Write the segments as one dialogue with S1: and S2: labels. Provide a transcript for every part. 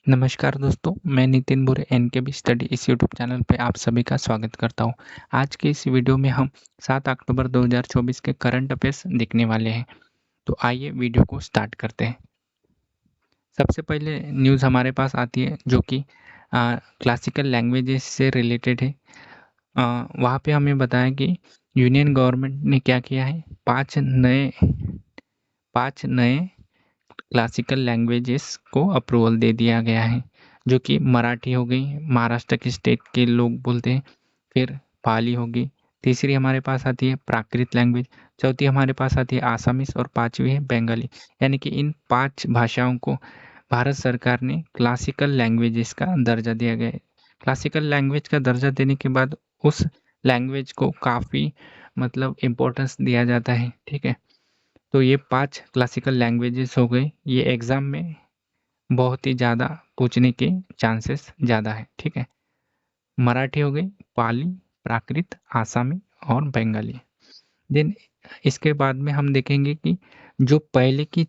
S1: नमस्कार दोस्तों, मैं नितिन बुरे एनकेबी स्टडी इस यूट्यूब चैनल पे आप सभी का स्वागत करता हूँ। आज के इस वीडियो में हम 7 अक्टूबर 2024 के करंट अफेयर्स देखने वाले हैं। तो आइए वीडियो को स्टार्ट करते हैं। सबसे पहले न्यूज़ हमारे पास आती है जो कि क्लासिकल लैंग्वेजेस से रिलेटेड है। वहाँ पे हमें बताया कि यूनियन गवर्नमेंट ने क्या किया है, 5 नए क्लासिकल लैंग्वेजेस को अप्रूवल दे दिया गया है, जो कि मराठी हो गई, महाराष्ट्र के स्टेट के लोग बोलते हैं। फिर पाली होगी, तीसरी हमारे पास आती है प्राकृत लैंग्वेज, चौथी हमारे पास आती है आसामीज़ और पाँचवीं है बंगाली। यानी कि इन 5 भाषाओं को भारत सरकार ने क्लासिकल लैंग्वेजेस का दर्जा दिया गया है। क्लासिकल लैंग्वेज का दर्जा देने के बाद उस लैंग्वेज को काफ़ी इम्पोर्टेंस दिया जाता है, ठीक है। तो ये 5 क्लासिकल लैंग्वेजेस हो गए, ये एग्ज़ाम में बहुत ही ज़्यादा पूछने के चांसेस ज़्यादा है, ठीक है। मराठी हो गई, पाली, प्राकृत, आसामी और बंगाली। देन इसके बाद में हम देखेंगे कि जो पहले की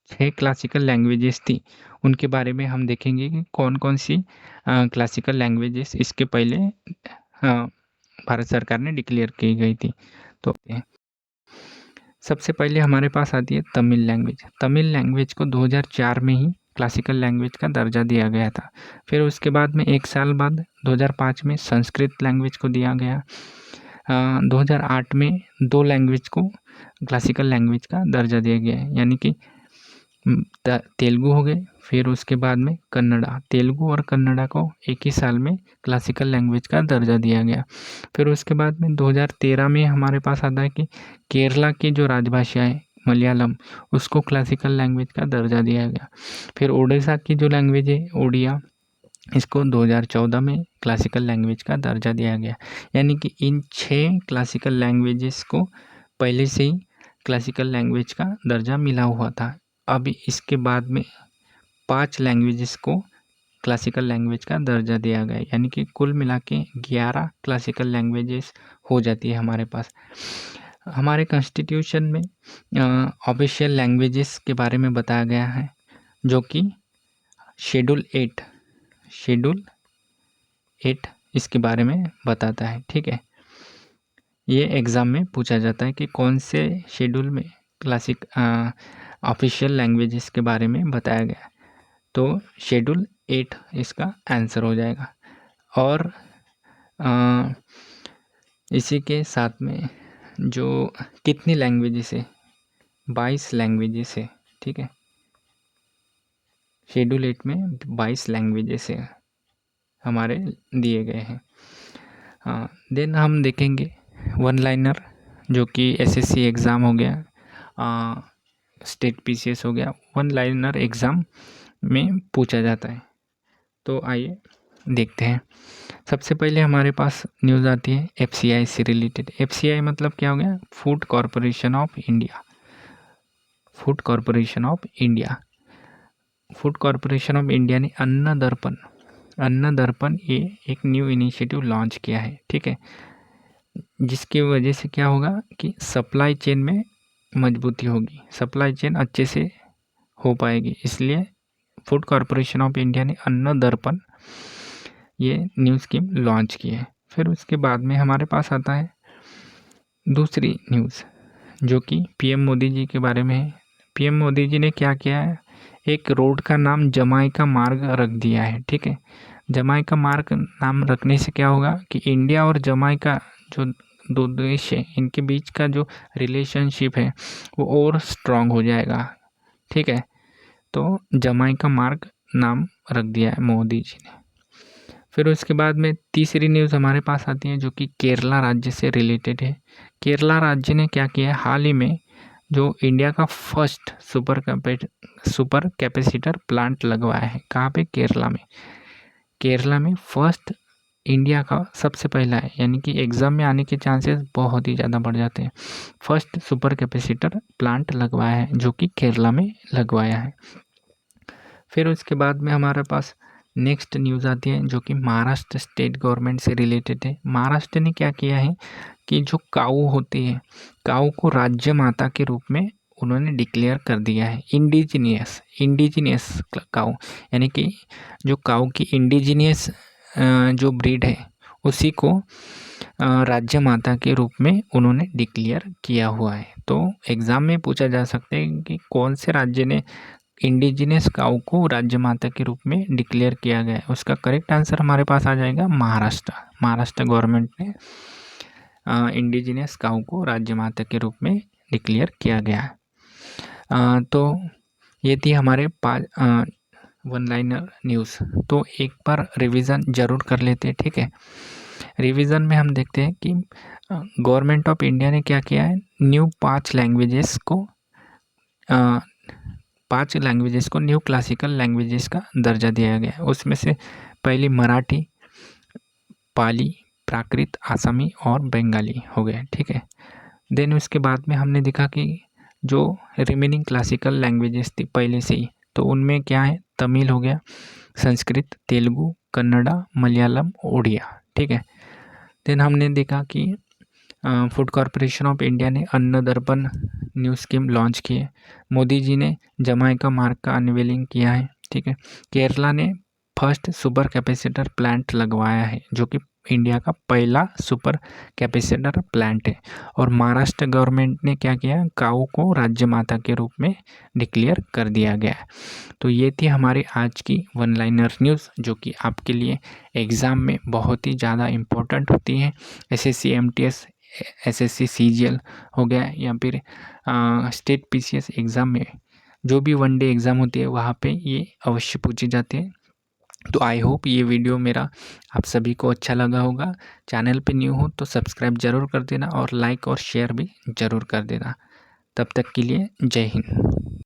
S1: 6 क्लासिकल लैंग्वेजेस थी, उनके बारे में हम देखेंगे कि कौन-कौन सी क्लासिकल लैंग्वेजेस इसके पहले भारत सरकार ने डिक्लेयर की गई थी। तो सबसे पहले हमारे पास आती है तमिल लैंग्वेज। तमिल लैंग्वेज को 2004 में ही क्लासिकल लैंग्वेज का दर्जा दिया गया था। फिर उसके बाद में 1 साल बाद 2005 में संस्कृत लैंग्वेज को दिया गया। 2008 में 2 लैंग्वेज को क्लासिकल लैंग्वेज का दर्जा दिया गया है, यानी कि तेलुगु हो गए, फिर उसके बाद में कन्नड़ा। तेलुगु और कन्नड़ा को एक ही साल में क्लासिकल लैंग्वेज का दर्जा दिया गया। फिर उसके बाद में 2013 में हमारे पास आता है कि केरला की जो राजभाषा है मलयालम, उसको क्लासिकल लैंग्वेज का दर्जा दिया गया। फिर ओडिशा की जो लैंग्वेज है ओडिया, इसको 2014 में क्लासिकल लैंग्वेज का दर्जा दिया गया। यानी कि इन 6 क्लासिकल लैंग्वेजेस को पहले से ही क्लासिकल लैंग्वेज का दर्जा मिला हुआ था। अभी इसके बाद में 5 लैंग्वेजेस को क्लासिकल लैंग्वेज का दर्जा दिया गया, यानी कि कुल मिला के 11 क्लासिकल लैंग्वेजेस हो जाती है हमारे पास। हमारे कॉन्स्टिट्यूशन में ऑफिशियल लैंग्वेजेस के बारे में बताया गया है, जो कि शेड्यूल 8 इसके बारे में बताता है, ठीक है। ये एग्ज़ाम में पूछा जाता है कि कौन से शेड्यूल में क्लासिक ऑफिशियल लैंग्वेजेस के बारे में बताया गया है। तो शेड्यूल 8 इसका आंसर हो जाएगा। और इसी के साथ में जो कितनी लैंग्वेजेस है, 22 लैंग्वेजेस है, ठीक है। शेड्यूल 8 में 22 लैंग्वेजेस है हमारे दिए गए हैं। देन हम देखेंगे वन लाइनर, जो कि एसएससी एग्ज़ाम हो गया, स्टेट पीसीएस हो गया, वन लाइनर एग्ज़ाम में पूछा जाता है। तो आइए देखते हैं। सबसे पहले हमारे पास न्यूज़ आती है एफसीआई से रिलेटेड। एफसीआई मतलब क्या हो गया? Food corporation of India. Food corporation of India ने अन्न दर्पण ये एक न्यू इनिशिएटिव लॉन्च किया है, ठीक है। जिसकी वजह से क्या होगा कि सप्लाई चेन में मजबूती होगी, सप्लाई चेन अच्छे से हो पाएगी। इसलिए फूड कॉरपोरेशन ऑफ इंडिया ने अन्न दर्पण ये न्यू स्कीम लॉन्च की है। फिर उसके बाद में हमारे पास आता है दूसरी न्यूज़, जो कि पीएम मोदी जी के बारे में है। पीएम मोदी जी ने क्या किया है, एक रोड का नाम जमाइका मार्ग रख दिया है, ठीक है। जमाइका मार्ग नाम रखने से क्या होगा कि इंडिया और जमाइका जो 2 देश है, इनके बीच का जो रिलेशनशिप है वो और स्ट्रॉन्ग हो जाएगा, ठीक है। तो जमाइका मार्ग नाम रख दिया है मोदी जी ने। फिर उसके बाद में तीसरी न्यूज़ हमारे पास आती है, जो कि केरला राज्य से रिलेटेड है। केरला राज्य ने क्या किया है, हाल ही में जो इंडिया का फर्स्ट सुपर कैपेसिटर प्लांट लगवाया है। कहाँ पे? केरला में फर्स्ट इंडिया का सबसे पहला है, यानी कि एग्ज़ाम में आने के चांसेस बहुत ही ज़्यादा बढ़ जाते हैं। फर्स्ट सुपर कैपेसिटर प्लांट लगवाया है, जो कि केरला में लगवाया है। फिर उसके बाद में हमारे पास नेक्स्ट न्यूज़ आती है, जो कि महाराष्ट्र स्टेट गवर्नमेंट से रिलेटेड है। महाराष्ट्र ने क्या किया है कि जो काऊ होती है, काऊ को राज्य माता के रूप में उन्होंने डिक्लेयर कर दिया है। इंडिजिनियस काऊ, यानी कि जो काऊ की इंडिजिनियस जो ब्रीड है उसी को राज्य माता के रूप में उन्होंने डिक्लेयर किया हुआ है। तो एग्ज़ाम में पूछा जा सकता है कि कौन से राज्य ने इंडिजिनियस काऊ को राज्य माता के रूप में डिक्लेयर किया गया है। उसका करेक्ट आंसर हमारे पास आ जाएगा महाराष्ट्र गवर्नमेंट ने इंडिजिनियस काऊ को राज्य माता के रूप में डिक्लेयर किया गया है। तो ये थी हमारे 5 वन लाइनर न्यूज़। तो एक बार रिवीजन ज़रूर कर लेते हैं, ठीक है। रिवीजन में हम देखते हैं कि गवर्नमेंट ऑफ इंडिया ने क्या किया है, न्यू 5 लैंग्वेजेस को न्यू क्लासिकल लैंग्वेजेस का दर्जा दिया गया है। उसमें से पहली मराठी, पाली, प्राकृत, आसामी और बंगाली हो गए, ठीक है। देन उसके बाद में हमने देखा कि जो रिमेनिंग क्लासिकल लैंग्वेजेस थी पहले से ही, तो उनमें क्या है, तमिल हो गया, संस्कृत, तेलुगु, कन्नड़ा, मलयालम, उड़िया, ठीक है। देन हमने देखा कि फूड कॉरपोरेशन ऑफ इंडिया ने अन्न दर्पण न्यू स्कीम लॉन्च की है। मोदी जी ने जमाइका मार्ग का अनवेलिंग किया है, ठीक है। केरला ने फर्स्ट सुपर कैपेसिटर प्लांट लगवाया है, जो कि इंडिया का पहला सुपर कैपेसिटर प्लांट है। और महाराष्ट्र गवर्नमेंट ने क्या किया, काऊ को राज्य माता के रूप में डिक्लेयर कर दिया गया है। तो ये थी हमारी आज की वन लाइनर न्यूज़, जो कि आपके लिए एग्ज़ाम में बहुत ही ज़्यादा इम्पोर्टेंट होती है। SSC MTS, SSC CGL हो गया, या फिर स्टेट PCS एग्ज़ाम में जो भी वन डे एग्ज़ाम होती है वहाँ पे ये अवश्य पूछे जाते हैं। तो आई होप ये वीडियो मेरा आप सभी को अच्छा लगा होगा। चैनल पे न्यू हो तो सब्सक्राइब ज़रूर कर देना और लाइक और शेयर भी ज़रूर कर देना। तब तक के लिए जय हिंद।